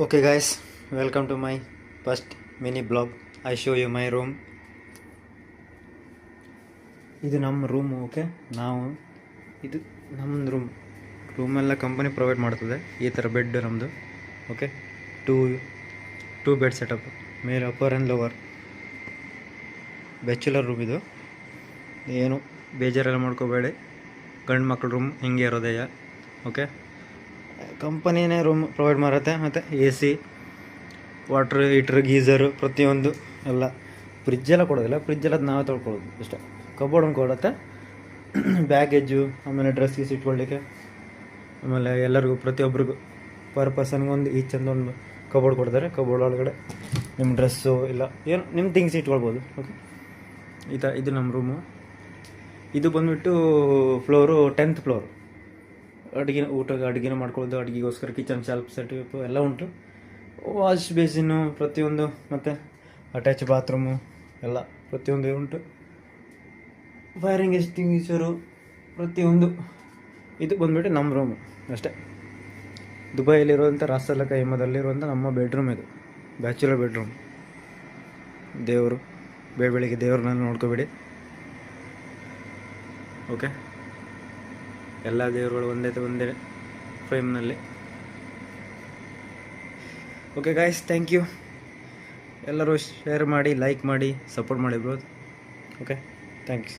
Okay guys, welcome to my first mini blog. I show you my room. ಇದು ನಮ್ಮ room. Okay, ಇದು ನಮ್ಮ ರೂಮೆಲ್ಲ company provide ಮಾಡ್ತದೆ. ಈ ಥರ ಬೆಡ್ ನಮ್ಮದು. ಓಕೆ, ಟೂ ಬೆಡ್ ಸೆಟಪ್, ಮೇಲೆ upper and lower. Bachelor room ಇದು. ಏನು ಬೇಜಾರೆಲ್ಲ ಮಾಡ್ಕೋಬೇಡಿ, ಗಂಡು ಮಕ್ಳ ರೂಮ್ ಹಿಂಗೆ ಇರೋದಯ್ಯ. ಓಕೆ, ಕಂಪನಿನೇ ರೂಮ್ ಪ್ರೊವೈಡ್ ಮಾಡುತ್ತೆ. ಮತ್ತು AC, ವಾಟ್ರ್ ಹೀಟ್ರ್, ಗೀಝರು, ಪ್ರತಿಯೊಂದು ಎಲ್ಲ. ಫ್ರಿಜ್ಜೆಲ್ಲ ಕೊಡೋದಿಲ್ಲ, ಫ್ರಿಜ್ಜೆಲ್ಲ ನಾವು ತೊಳ್ಕೊಳ್ಳೋದು ಅಷ್ಟೇ. ಕಬೋರ್ಡ್ ಒಂದು ಕೊಡುತ್ತೆ, ಬ್ಯಾಗೇಜು, ಆಮೇಲೆ ಡ್ರೆಸ್ ಗೀಸ್ ಇಟ್ಕೊಳ್ಳಿಕ್ಕೆ. ಆಮೇಲೆ ಎಲ್ಲರಿಗೂ ಪ್ರತಿಯೊಬ್ಬರಿಗೂ ಪರ್ ಪರ್ಸನ್ಗೆ ಒಂದು ಒಂದು ಕಬೋರ್ಡ್ ಕೊಡ್ತಾರೆ. ಕಬೋರ್ಡ್ ಒಳಗಡೆ ನಿಮ್ಮ ಡ್ರೆಸ್ಸು ಇಲ್ಲ ಏನು ನಿಮ್ಮ ಥಿಂಗ್ಸ್ ಇಟ್ಕೊಳ್ಬೋದು. ಓಕೆ, ಇದು ನಮ್ಮ ರೂಮು. ಇದು ಬಂದುಬಿಟ್ಟು ಫ್ಲೋರು 10th ಫ್ಲೋರ್. ಅಡುಗೆ ಮಾಡ್ಕೊಳ್ಳೋದು, ಅಡುಗೆಗೋಸ್ಕರ ಕಿಚನ್ ಶಾಲ್ಪ್ ಸೆಟಪ್ ಎಲ್ಲ ಉಂಟು. ವಾಶ್ ಬೇಸಿನ್ನು ಪ್ರತಿಯೊಂದು, ಮತ್ತು ಅಟ್ಯಾಚ್ ಬಾತ್ರೂಮು ಎಲ್ಲ ಪ್ರತಿಯೊಂದು ಉಂಟು. ಫೈರಿಂಗ್ ಎಕ್ಸ್ಟಿಂಗ್ವಿಷರು ಪ್ರತಿಯೊಂದು. ಇದು ಬಂದುಬಿಟ್ಟು ನಮ್ಮ ರೂಮು ಅಷ್ಟೇ. ದುಬೈಯಲ್ಲಿರುವಂಥ ರಾಸಲ ಕೈಮದಲ್ಲಿರುವಂಥ ನಮ್ಮ ಬೆಡ್ರೂಮ್ ಇದು, ಬ್ಯಾಚುಲರ್ ಬೆಡ್ರೂಮ್. ದೇವರು ಬೆಳಿಗ್ಗೆ ದೇವ್ರನ್ನ ನೋಡ್ಕೋಬೇಡಿ. ಓಕೆ, ಎಲ್ಲ ದೇವರುಗಳು ಒಂದೇ ಫ್ರೇಮ್ನಲ್ಲಿ. Okay guys, thank you. ಎಲ್ಲರೂ ಶೇರ್ ಮಾಡಿ, ಲೈಕ್ ಮಾಡಿ, ಸಪೋರ್ಟ್ ಮಾಡಿ ಬ್ರೋ. Okay, thanks.